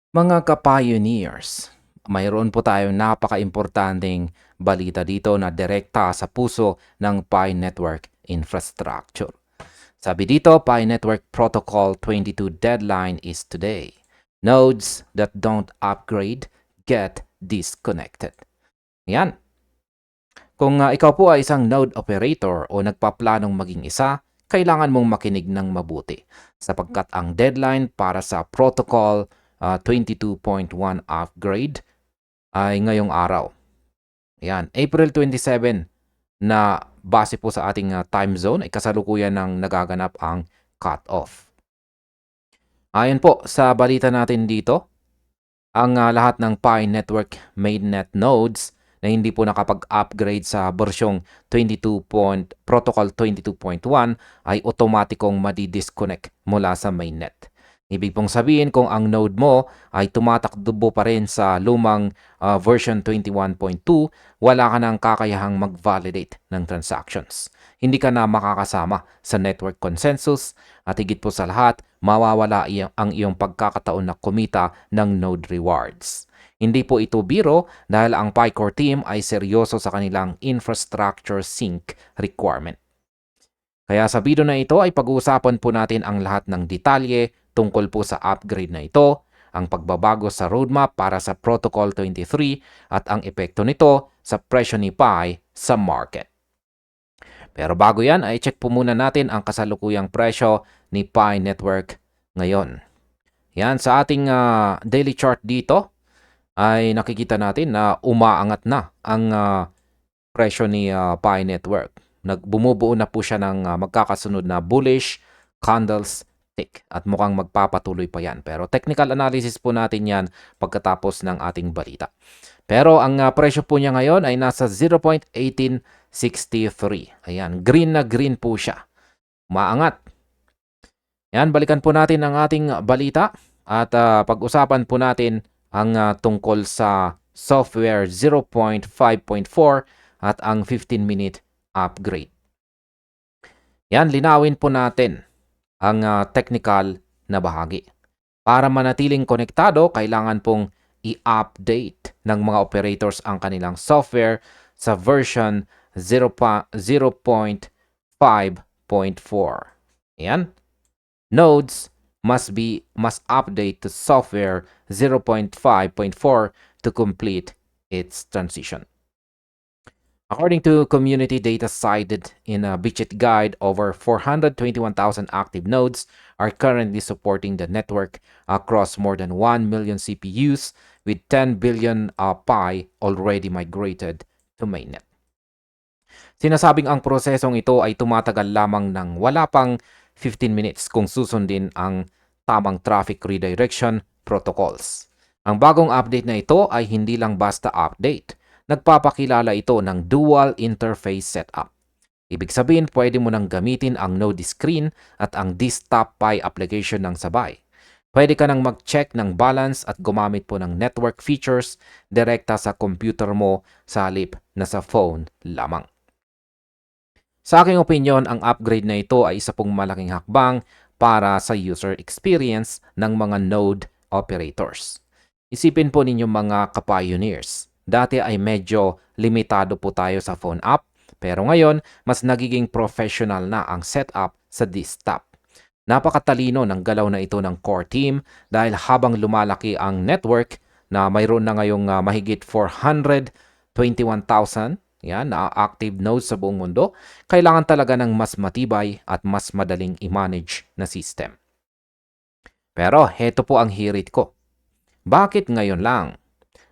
Mga ka-pioneers, mayroon po tayong napaka-importanting balita dito na direkta sa puso ng Pi Network infrastructure. Sabi dito, Pi Network Protocol 22 deadline is today. Nodes that don't upgrade get disconnected. Yan. Kung ikaw po ay isang node operator o nagpaplanong maging isa, kailangan mong makinig ng mabuti sapagkat ang deadline para sa Protocol 22.1 upgrade ay ngayong araw. Yan, April 27 na base po sa ating time zone ay kasalukuyan ng nagaganap ang cut-off. Ayon po sa balita natin dito, ang lahat ng Pi Network mainnet nodes na hindi po nakapag-upgrade sa bersyong Protocol 22.1 ay otomatikong madi-disconnect mula sa mainnet. Ibig pong sabihin kung ang node mo ay tumatakbo pa rin sa lumang version 21.2, wala ka nang kakayahang mag-validate ng transactions. Hindi ka na makakasama sa network consensus at higit po sa lahat, mawawala ang iyong pagkakataon na kumita ng node rewards. Hindi po ito biro dahil ang PiCore team ay seryoso sa kanilang infrastructure sync requirement. Kaya sa video na ito ay pag-uusapan po natin ang lahat ng detalye tungkol po sa upgrade na ito, ang pagbabago sa roadmap para sa Protocol 23 at ang epekto nito sa presyo ni Pi sa market. Pero bago yan ay check po muna natin ang kasalukuyang presyo ni Pi Network ngayon. Yan, sa ating daily chart dito ay nakikita natin na umaangat na ang presyo ni Pi Network. Bumubuo na po siya ng magkakasunod na bullish candlestick at mukhang magpapatuloy pa yan. Pero technical analysis po natin yan pagkatapos ng ating balita. Pero ang presyo po niya ngayon ay nasa 0.1863. Ayan, green na green po siya. Maangat. Yan, balikan po natin ang ating balita at pag-usapan po natin ang tungkol sa software 0.5.4 at ang 15-minute upgrade. Yan, linawin po natin ang technical na bahagi. Para manatiling konektado, kailangan pong i-update ng mga operators ang kanilang software sa version 0.5.4. Yan. Nodes must update to software 0.5.4 to complete its transition. According to community data cited in a Bichit guide, over 421,000 active nodes are currently supporting the network across more than 1 million CPUs, with 10 billion Pi already migrated to mainnet. Sinasabing ang prosesong ito ay tumatagal lamang ng wala pang 15 minutes kung susundin ang tamang traffic redirection protocols. Ang bagong update na ito ay hindi lang basta update. Nagpapakilala ito ng dual interface setup. Ibig sabihin, pwede mo nang gamitin ang Node screen at ang desktop Pi application ng sabay. Pwede ka nang mag-check ng balance at gumamit po ng network features direkta sa computer mo sa halip na sa phone lamang. Sa aking opinyon, ang upgrade na ito ay isa pong malaking hakbang para sa user experience ng mga node operators. Isipin po ninyo mga ka-pioneers. Dati ay medyo limitado po tayo sa phone app, pero ngayon mas nagiging professional na ang setup sa desktop. Napakatalino ng galaw na ito ng core team dahil habang lumalaki ang network na mayroon na ngayong mahigit 421,000 yan, na active nodes sa buong mundo, kailangan talaga ng mas matibay at mas madaling i-manage na system. Pero heto po ang hirit ko. Bakit ngayon lang?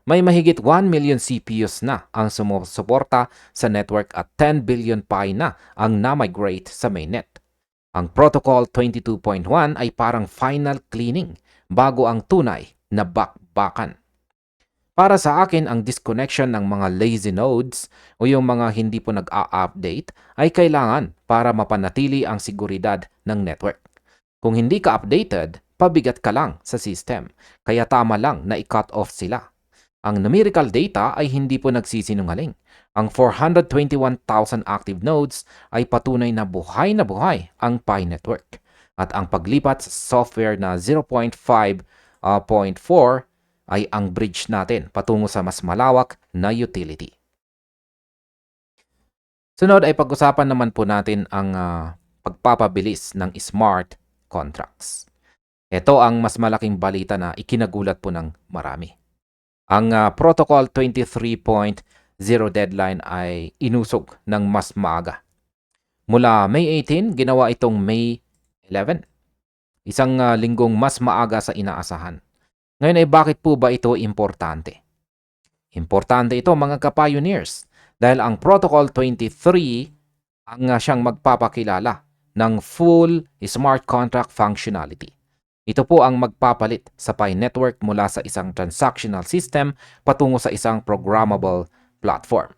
May mahigit 1 million CPUs na ang sumusuporta sa network at 10 billion Pi na ang na-migrate sa mainnet. Ang Protocol 22.1 ay parang final cleaning bago ang tunay na bakbakan. Para sa akin, ang disconnection ng mga lazy nodes o yung mga hindi po nag-a-update ay kailangan para mapanatili ang seguridad ng network. Kung hindi ka updated, pabigat ka lang sa system, kaya tama lang na i-cut off sila. Ang numerical data ay hindi po nagsisinungaling. Ang 421,000 active nodes ay patunay na buhay ang Pi network. At ang paglipat sa software na 0.5 0.4 ay ang bridge natin patungo sa mas malawak na utility. Sunod ay pag-usapan naman po natin ang pagpapabilis ng smart contracts. Ito ang mas malaking balita na ikinagulat po ng marami. Ang Protocol 23.0 deadline ay inusog ng mas maaga. Mula May 18, ginawa itong May 11. Isang linggong mas maaga sa inaasahan. Ngayon ay bakit po ba ito importante? Importante ito mga ka-pioneers dahil ang Protocol 23 ang siyang magpapakilala ng full smart contract functionality. Ito po ang magpapalit sa Pi Network mula sa isang transactional system patungo sa isang programmable platform.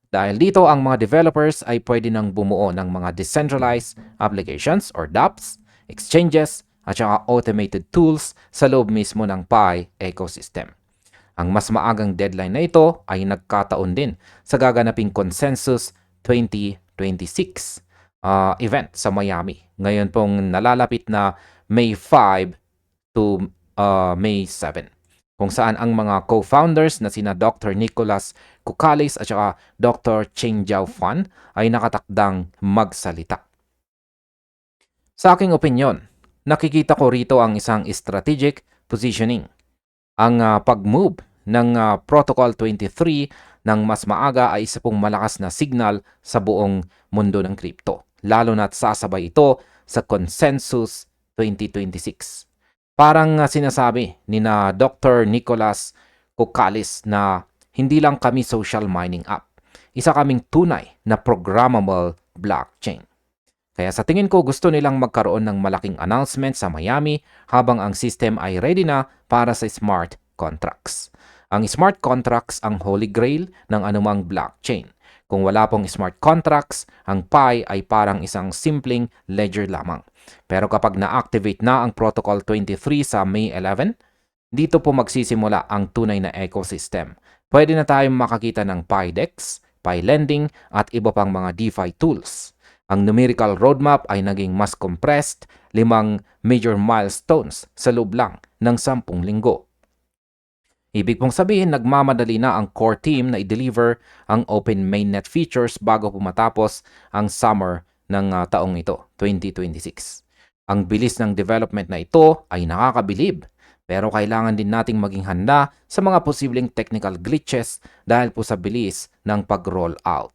Dahil dito, ang mga developers ay pwede nang bumuo ng mga decentralized applications or dApps, exchanges, at saka automated tools sa loob mismo ng Pi ecosystem. Ang mas maagang deadline na ito ay nagkataon din sa gaganaping Consensus 2026 event sa Miami. Ngayon pong nalalapit na May 5 to May 7, kung saan ang mga co-founders na sina Dr. Nicholas Kokkalis at saka Dr. Cheng Jiao Fan ay nakatakdang magsalita. Sa aking opinyon, nakikita ko rito ang isang strategic positioning. Ang pag-move ng Protocol 23 ng mas maaga ay isa pong malakas na signal sa buong mundo ng crypto, lalo na't sasabay ito sa Consensus 2026. Parang sinasabi ni na Dr. Nicholas Kokkalis na hindi lang kami social mining app, isa kaming tunay na programmable blockchain. Kaya sa tingin ko gusto nilang magkaroon ng malaking announcement sa Miami habang ang system ay ready na para sa smart contracts. Ang smart contracts ang holy grail ng anumang blockchain. Kung wala pong smart contracts, ang Pi ay parang isang simpleng ledger lamang. Pero kapag na-activate na ang Protocol 23 sa May 11, dito po magsisimula ang tunay na ecosystem. Pwede na tayong makakita ng PiDex, PiLending at iba pang mga DeFi tools. Ang numerical roadmap ay naging mas compressed, 5 major milestones sa loob lang ng 10 linggo. Ibig pong sabihin, nagmamadali na ang core team na i-deliver ang open mainnet features bago pumatapos ang summer ng taong ito, 2026. Ang bilis ng development na ito ay nakakabilib, pero kailangan din nating maging handa sa mga posibleng technical glitches dahil po sa bilis ng pag-roll out.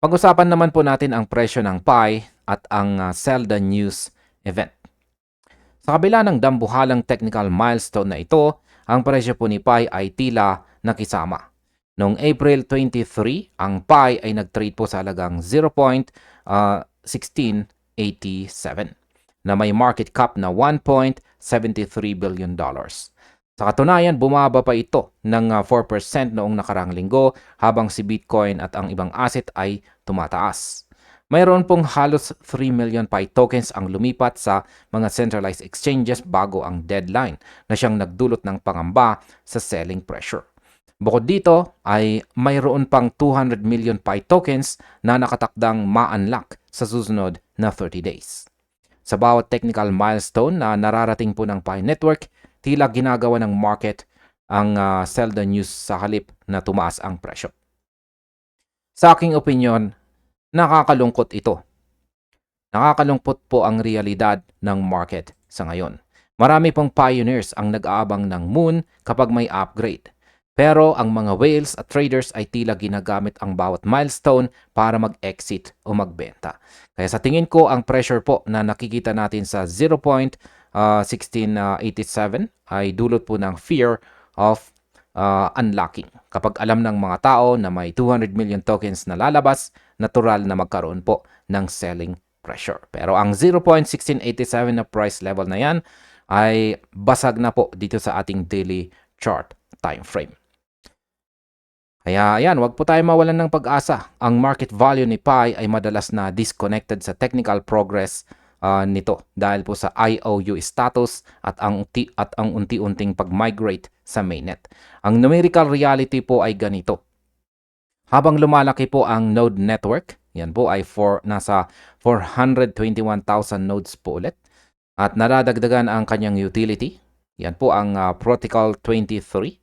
Pag-usapan naman po natin ang presyo ng Pi at ang Zelda News event. Sa kabila ng dambuhalang technical milestone na ito, ang presyo po ni Pi ay tila nakisama. Noong April 23, ang Pi ay nag-trade po sa halagang 0.1687 na may market cap na $1.73 billion. Sa katunayan, bumaba pa ito ng 4% noong nakarang linggo habang si Bitcoin at ang ibang asset ay tumataas. Mayroon pong halos 3 million Pi tokens ang lumipat sa mga centralized exchanges bago ang deadline na siyang nagdulot ng pangamba sa selling pressure. Bukod dito ay mayroon pang 200 million Pi tokens na nakatakdang ma-unlock sa susunod na 30 days. Sa bawat technical milestone na nararating po ng Pi Network, tila ginagawa ng market ang Zelda News sa halip na tumaas ang presyo. Sa aking opinyon, nakakalungkot ito. Nakakalungkot po ang realidad ng market sa ngayon. Marami pong pioneers ang nag-aabang ng moon kapag may upgrade. Pero ang mga whales at traders ay tila ginagamit ang bawat milestone para mag-exit o magbenta. Kaya sa tingin ko, ang pressure po na nakikita natin sa 0.1687 ay dulot po ng fear of unlocking. Kapag alam ng mga tao na may 200 million tokens na lalabas, natural na magkaroon po ng selling pressure. Pero ang 0.1687 na price level na yan ay basag na po dito sa ating daily chart time frame. Kaya ayan, wag po tayo mawalan ng pag-asa. Ang market value ni Pi ay madalas na disconnected sa technical progress nito dahil po sa IOU status at ang unti-unting pag-migrate sa mainnet. Ang numerical reality po ay ganito. Habang lumalaki po ang node network, yan po ay nasa 421,000 nodes po ulit. at nadadagdagan ang kanyang utility. Yan po ang Protocol 23.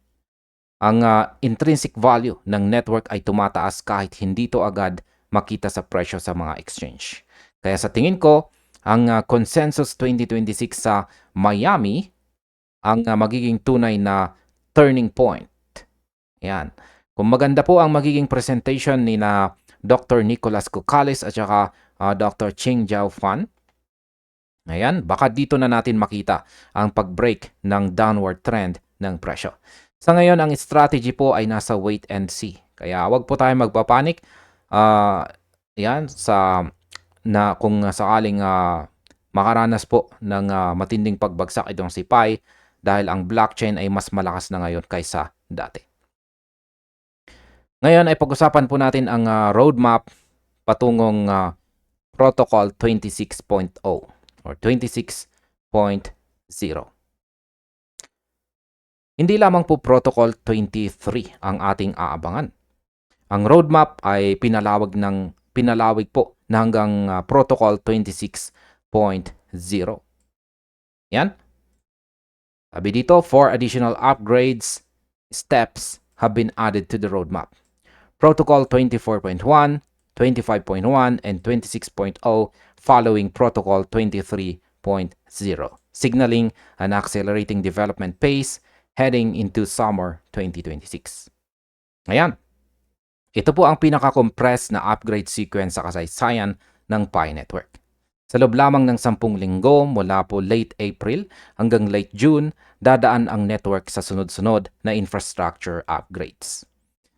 Ang intrinsic value ng network ay tumataas kahit hindi to agad makita sa presyo sa mga exchange. Kaya sa tingin ko, ang Consensus 2026 sa Miami ang magiging tunay na turning point. Yan. Kung maganda po ang magiging presentation ni na Dr. Nicolas Cucales at saka Dr. Ching Jiao Fan, ayan, baka dito na natin makita ang pag-break ng downward trend ng presyo. Sa ngayon, ang strategy po ay nasa wait and see. Kaya wag po tayo magpapanik. Yan, kung sakaling makaranas po ng matinding pagbagsak itong si Pi dahil ang blockchain ay mas malakas na ngayon kaysa dati. Ngayon ay pag-usapan po natin ang roadmap patungong Protocol 26.0 or 26.0. Hindi lamang po Protocol 23 ang ating aabangan. Ang roadmap ay pinalawig po na hanggang Protocol 26.0. Yan. Sabi dito, 4 additional upgrades steps have been added to the roadmap. Protocol 24.1, 25.1, and 26.0 following Protocol 23.0, signaling an accelerating development pace heading into summer 2026. Ayan. Ito po ang pinaka-compressed na upgrade sequence sa kasaysayan ng Pi Network. Sa loob lamang ng 10 linggo mula po late April hanggang late June, dadaan ang network sa sunod-sunod na infrastructure upgrades.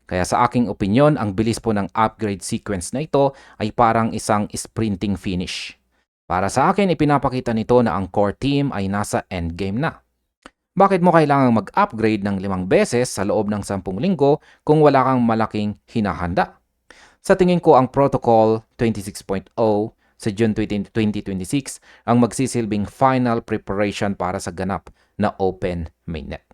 Kaya sa aking opinyon, ang bilis po ng upgrade sequence na ito ay parang isang sprinting finish. Para sa akin, ipinapakita nito na ang core team ay nasa endgame na. Bakit mo kailangang mag-upgrade ng 5 beses sa loob ng 10 linggo kung wala kang malaking hinahanda? Sa tingin ko, ang Protocol 26.0 sa June 2026 ang magsisilbing final preparation para sa ganap na open mainnet.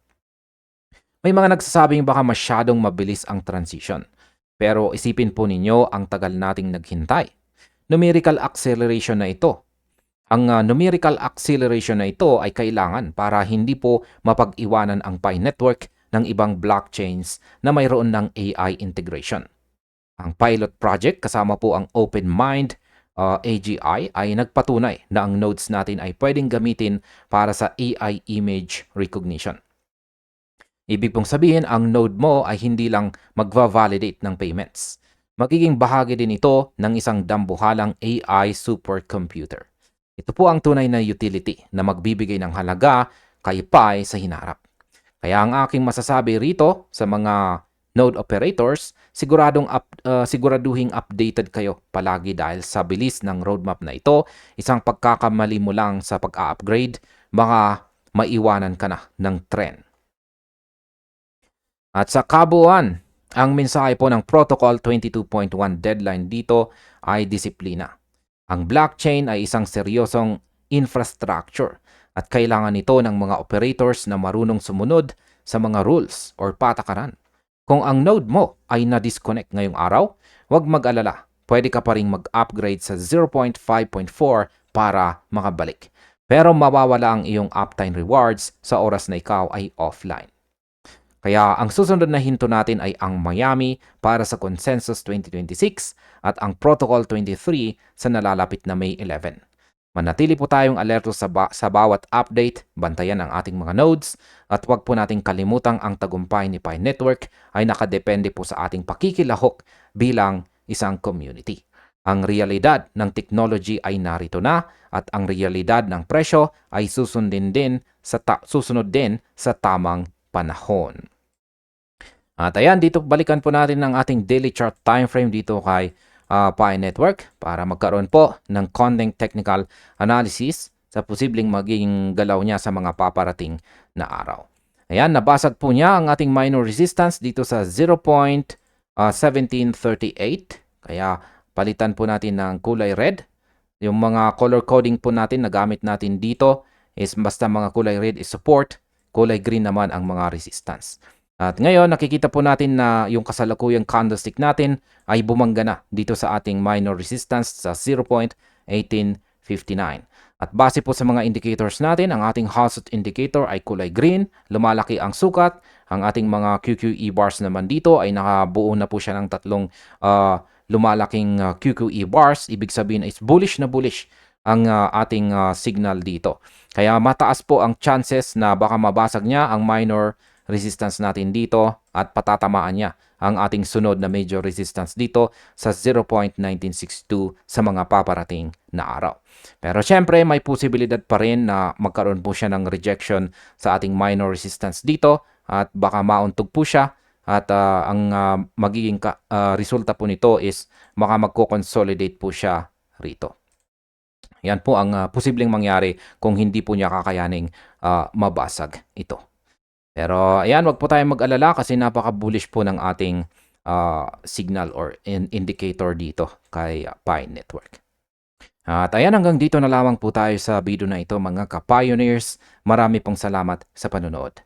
May mga nagsasabing baka masyadong mabilis ang transition. Pero isipin po ninyo ang tagal nating naghintay. Numerical acceleration na ito. Ang numerical acceleration na ito ay kailangan para hindi po mapag-iwanan ang Pi Network ng ibang blockchains na mayroon ng AI integration. Ang pilot project kasama po ang OpenMind AGI ay nagpatunay na ang nodes natin ay pwedeng gamitin para sa AI image recognition. Ibig pong sabihin, ang node mo ay hindi lang magva-validate ng payments. Magiging bahagi din ito ng isang dambuhalang AI supercomputer. Ito po ang tunay na utility na magbibigay ng halaga kay Pi sa hinarap. Kaya ang aking masasabi rito sa mga node operators, siguraduhing updated kayo palagi dahil sa bilis ng roadmap na ito, isang pagkakamali mo lang sa pag-upgrade, baka maiwanan ka na ng trend. At sa kabuuan, ang mensahe po ng Protocol 22.1 deadline dito ay disiplina. Ang blockchain ay isang seryosong infrastructure at kailangan nito ng mga operators na marunong sumunod sa mga rules or patakaran. Kung ang node mo ay na-disconnect ngayong araw, huwag mag-alala. Pwede ka pa rin mag-upgrade sa 0.5.4 para makabalik. Pero mawawala ang iyong uptime rewards sa oras na ikaw ay offline. Kaya ang susunod na hinto natin ay ang Miami para sa Consensus 2026 at ang Protocol 23 sa nalalapit na May 11. Manatili po tayong alerto sa bawat update, bantayan ang ating mga nodes, at huwag po nating kalimutang ang tagumpay ni Pi Network ay nakadepende po sa ating pakikilahok bilang isang community. Ang realidad ng technology ay narito na at ang realidad ng presyo ay susunod din sa tamang panahon. At ayan, dito balikan po natin ang ating daily chart time frame dito kay Pi Network para magkaroon po ng konting technical analysis sa posibleng magiging galaw niya sa mga paparating na araw. Ayan, nabasag po niya ang ating minor resistance dito sa 0.1738. Kaya palitan po natin ng kulay red. Yung mga color coding po natin na gamit natin dito is basta mga kulay red is support, kulay green naman ang mga resistance. At ngayon, nakikita po natin na yung kasalukuyang candlestick natin ay bumangga na dito sa ating minor resistance sa 0.1859. At base po sa mga indicators natin, ang ating Hustle indicator ay kulay green, lumalaki ang sukat. Ang ating mga QQE bars naman dito ay nakabuo na po siya ng tatlong lumalaking QQE bars. Ibig sabihin is bullish na bullish ang ating signal dito. Kaya mataas po ang chances na baka mabasag niya ang minor resistance natin dito at patatamaan niya ang ating sunod na major resistance dito sa 0.1962 sa mga paparating na araw. Pero syempre, may posibilidad pa rin na magkaroon po siya ng rejection sa ating minor resistance dito at baka mauntog po siya at ang magiging resulta po nito is baka magko-consolidate po siya rito. Yan po ang posibleng mangyari kung hindi po niya kakayaning mabasag ito. Pero ayan, wag po tayong mag-alala kasi napaka-bullish po ng ating signal or indicator dito kay Pi Network. At ayan, hanggang dito na lamang po tayo sa video na ito mga ka-pioneers. Marami pong salamat sa panonood.